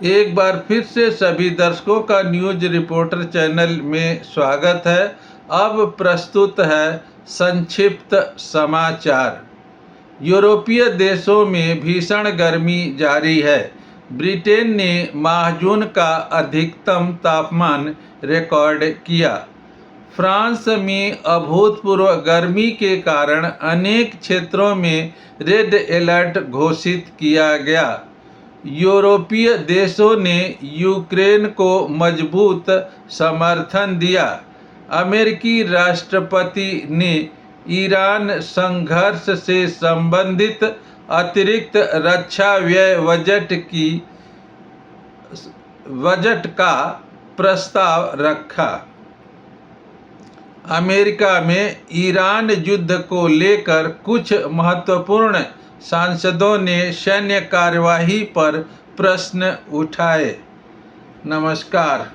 एक बार फिर से सभी दर्शकों का न्यूज रिपोर्टर चैनल में स्वागत है। अब प्रस्तुत है संक्षिप्त समाचार। यूरोपीय देशों में भीषण गर्मी जारी है। ब्रिटेन ने माह जून का अधिकतम तापमान रिकॉर्ड किया। फ्रांस में अभूतपूर्व गर्मी के कारण अनेक क्षेत्रों में रेड अलर्ट घोषित किया गया। यूरोपीय देशों ने यूक्रेन को मजबूत समर्थन दिया। अमेरिकी राष्ट्रपति ने ईरान संघर्ष से संबंधित अतिरिक्त रक्षा व्यय बजट का प्रस्ताव रखा। अमेरिका में ईरान युद्ध को लेकर कुछ महत्वपूर्ण सांसदों ने सैन्य कार्यवाही पर प्रश्न उठाए। नमस्कार।